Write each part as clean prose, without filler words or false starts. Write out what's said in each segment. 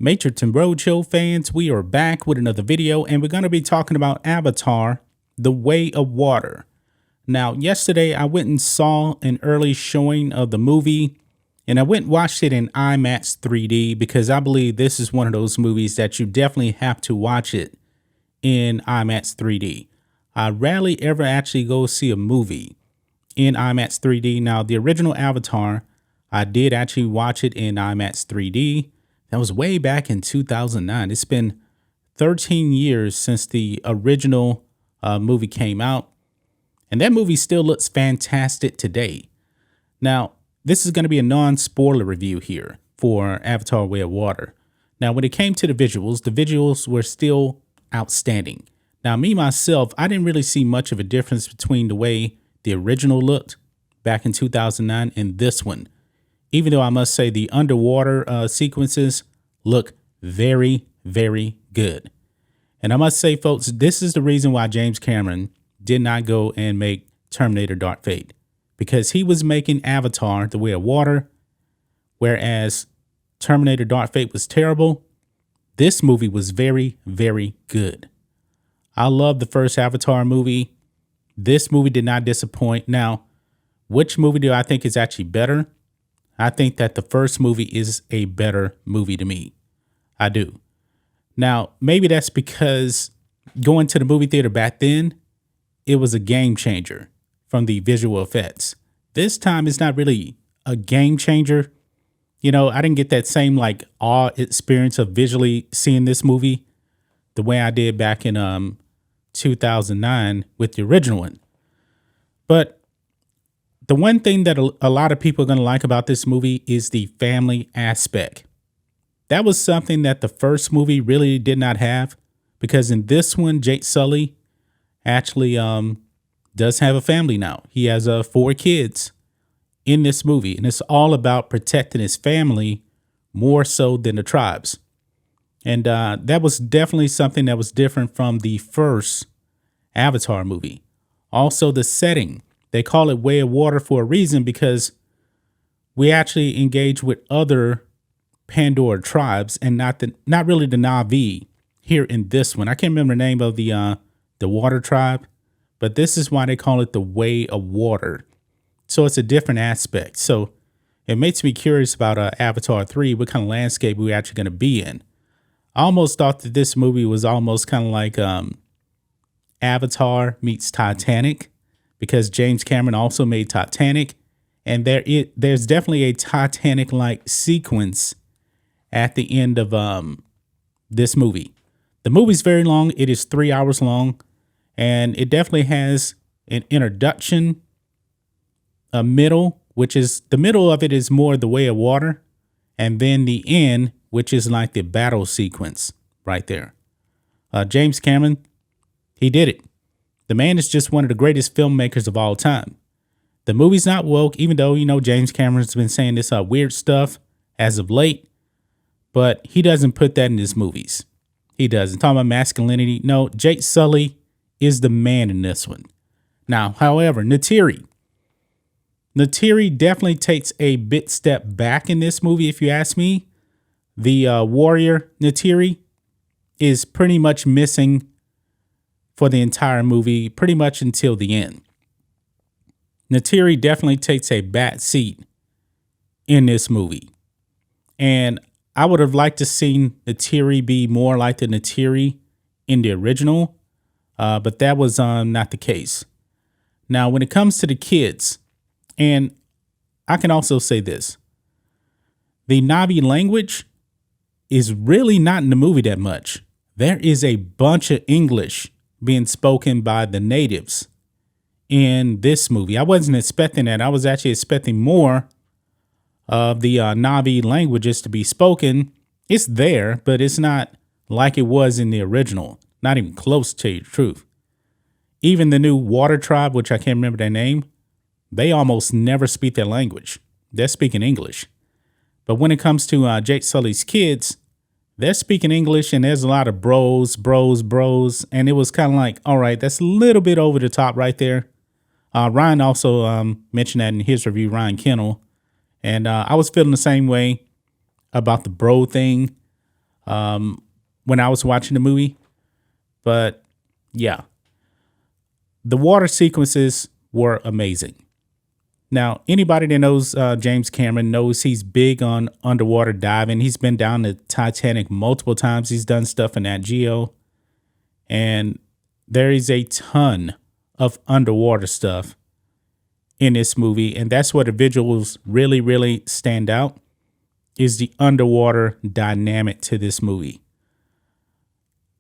Matrixx and Rhodes fans, we are back with another video, and we're going to be talking about Avatar, The Way of Water. Now, yesterday I went and saw an early showing of the movie, and I went and watched it in IMAX 3D because I believe this is one of those movies that you definitely have to watch it in IMAX 3D. I rarely ever actually go see a movie in IMAX 3D. Now, the original Avatar, I did actually watch it in IMAX 3D. That was way back in 2009. It's been 13 years since the original movie came out. And that movie still looks fantastic today. Now, this is going to be a non-spoiler review here for Avatar: Way of Water. Now, when it came to the visuals were still outstanding. Now, me, myself, I didn't really see much of a difference between the way the original looked back in 2009 and this one. Even though I must say the underwater sequences look very, very good. And I must say, folks, this is the reason why James Cameron did not go and make Terminator Dark Fate. Because he was making Avatar: The Way of Water, whereas Terminator Dark Fate was terrible. This movie was very, very good. I love the first Avatar movie. This movie did not disappoint. Now, which movie do I think is actually better? I think that the first movie is a better movie to me. I do. Now, maybe that's because going to the movie theater back then, it was a game changer from the visual effects. This time it's not really a game changer. You know, I didn't get that same like awe experience of visually seeing this movie the way I did back in 2009 with the original one. But the one thing that a lot of people are going to like about this movie is the family aspect. That was something that the first movie really did not have, because in this one, Jake Sully actually does have a family now. He has 4 kids in this movie, and it's all about protecting his family more so than the tribes. And that was definitely something that was different from the first Avatar movie. Also, the setting. They call it Way of Water for a reason, because we actually engage with other Pandora tribes and not really the Na'vi here in this one. I can't remember the name of the water tribe, but this is why they call it the Way of Water. So it's a different aspect. So it makes me curious about Avatar 3, what kind of landscape we're actually going to be in. I almost thought that this movie was almost kind of like Avatar meets Titanic, because James Cameron also made Titanic, and there's definitely a Titanic-like sequence at the end of this movie. The movie's very long. It is 3 hours long, and it definitely has an introduction, a middle, which is the middle of it is more The Way of Water, and then the end, which is like the battle sequence right there. James Cameron, he did it. The man is just one of the greatest filmmakers of all time. The movie's not woke, even though, you know, James Cameron's been saying this weird stuff as of late, but he doesn't put that in his movies. He doesn't. Talking about masculinity. No, Jake Sully is the man in this one. Now, however, Neytiri definitely takes a bit step back in this movie, if you ask me. The warrior Neytiri is pretty much missing for the entire movie, pretty much until the end. Neytiri definitely takes a back seat in this movie. And I would have liked to seen Neytiri be more like the Neytiri in the original, but that was not the case. Now, when it comes to the kids, and I can also say this, the Na'vi language is really not in the movie that much. There is a bunch of English being spoken by the natives in this movie. I wasn't expecting that. I was actually expecting more of the Na'vi languages to be spoken. It's there, but it's not like it was in the original. Not even close, to tell you the truth. Even the new water tribe, which I can't remember their name, they almost never speak their language. They're speaking English. But when it comes to Jake Sully's kids, they're speaking English, and there's a lot of bros. And it was kind of like, all right, that's a little bit over the top right there. Ryan also mentioned that in his review, Ryan Kennel. And I was feeling the same way about the bro thing. when I was watching the movie. But yeah, the water sequences were amazing. Now, anybody that knows James Cameron knows he's big on underwater diving. He's been down the Titanic multiple times. He's done stuff in Nat Geo. And there is a ton of underwater stuff in this movie. And that's where the visuals really, really stand out, is the underwater dynamic to this movie.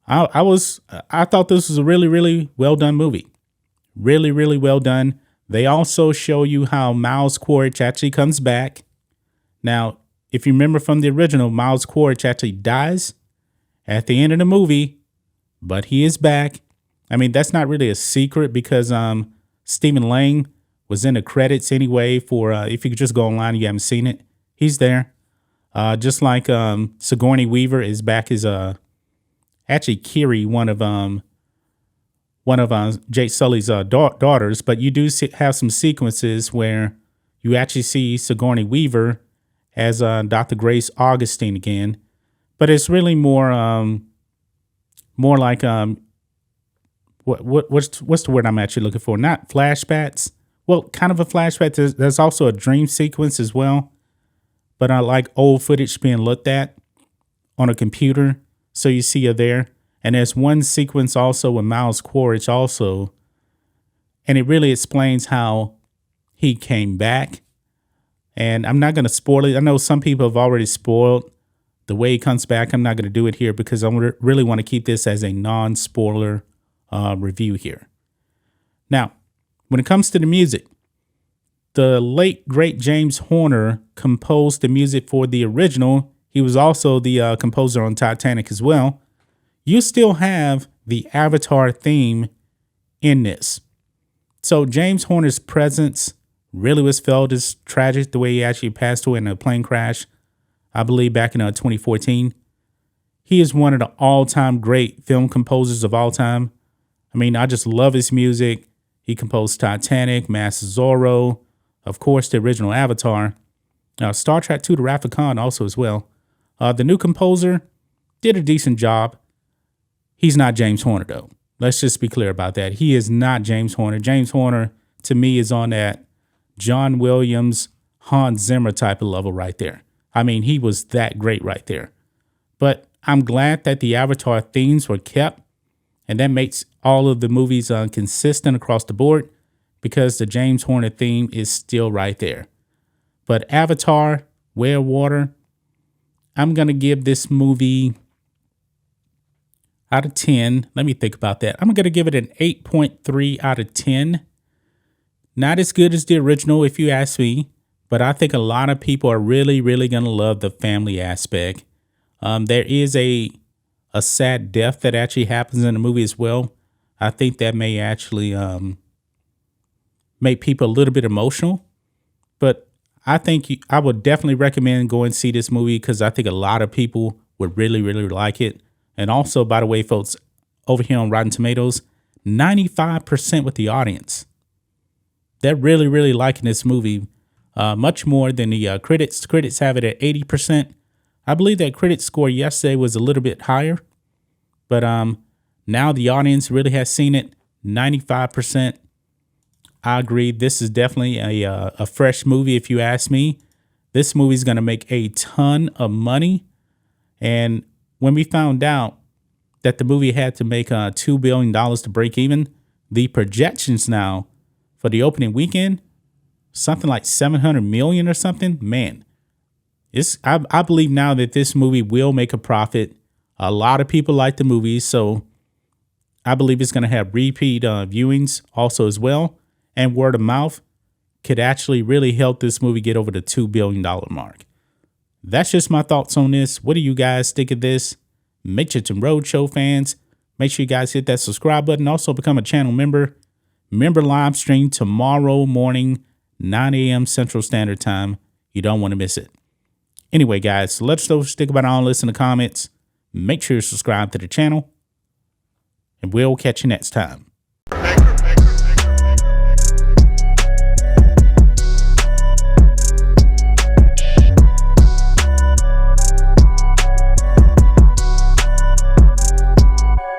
I thought this was a really, really well done movie. Really, really well done. They also show you how Miles Quaritch actually comes back. Now, if you remember from the original, Miles Quaritch actually dies at the end of the movie, but he is back. I mean, that's not really a secret because Stephen Lang was in the credits anyway for, if you could just go online and you haven't seen it, he's there. Just like Sigourney Weaver is back as actually Kiri, one of Jake Sully's daughters, but you do have some sequences where you actually see Sigourney Weaver as Dr. Grace Augustine again, but it's really more like what's the word I'm actually looking for? Not flashbacks. Well, kind of a flashback. There's also a dream sequence as well, but I like old footage being looked at on a computer, so you see her there. And there's one sequence also with Miles Quaritch also, and it really explains how he came back. And I'm not going to spoil it. I know some people have already spoiled the way he comes back. I'm not going to do it here because I really want to keep this as a non-spoiler review here. Now, when it comes to the music, the late, great James Horner composed the music for the original. He was also the composer on Titanic as well. You still have the Avatar theme in this. So James Horner's presence really was felt as tragic, the way he actually passed away in a plane crash, I believe back in 2014. He is one of the all-time great film composers of all time. I mean, I just love his music. He composed Titanic, Master Zorro, of course, the original Avatar, Star Trek II, The Wrath of Khan also as well. The new composer did a decent job. He's not James Horner, though. Let's just be clear about that. He is not James Horner. James Horner, to me, is on that John Williams, Hans Zimmer type of level right there. I mean, he was that great right there. But I'm glad that the Avatar themes were kept, and that makes all of the movies consistent across the board because the James Horner theme is still right there. But Avatar, Way of Water, I'm going to give this movie out of 10. Let me think about that. I'm going to give it an 8.3 out of 10. Not as good as the original, if you ask me, but I think a lot of people are really, really going to love the family aspect. There is a sad death that actually happens in the movie as well. I think that may actually make people a little bit emotional, but I think I would definitely recommend going and see this movie because I think a lot of people would really, really like it. And also, by the way, folks, over here on Rotten Tomatoes, 95% with the audience. They're really, really liking this movie much more than the critics. Critics have it at 80%. I believe that critic score yesterday was a little bit higher, but now the audience really has seen it, 95%. I agree. This is definitely a fresh movie, if you ask me. This movie is going to make a ton of money. And when we found out that the movie had to make $2 billion to break even, the projections now for the opening weekend, something like 700 million or something. Man, I believe now that this movie will make a profit. A lot of people like the movie, so I believe it's going to have repeat viewings also as well. And word of mouth could actually really help this movie get over the $2 billion mark. That's just my thoughts on this. What do you guys think of this? Matrixx and Rhodes Show fans, make sure you guys hit that subscribe button. Also become a channel member. Member live stream tomorrow morning, 9 a.m. Central Standard Time. You don't want to miss it. Anyway, guys, so let's stick about all this in the comments. Make sure you subscribe to the channel, and we'll catch you next time.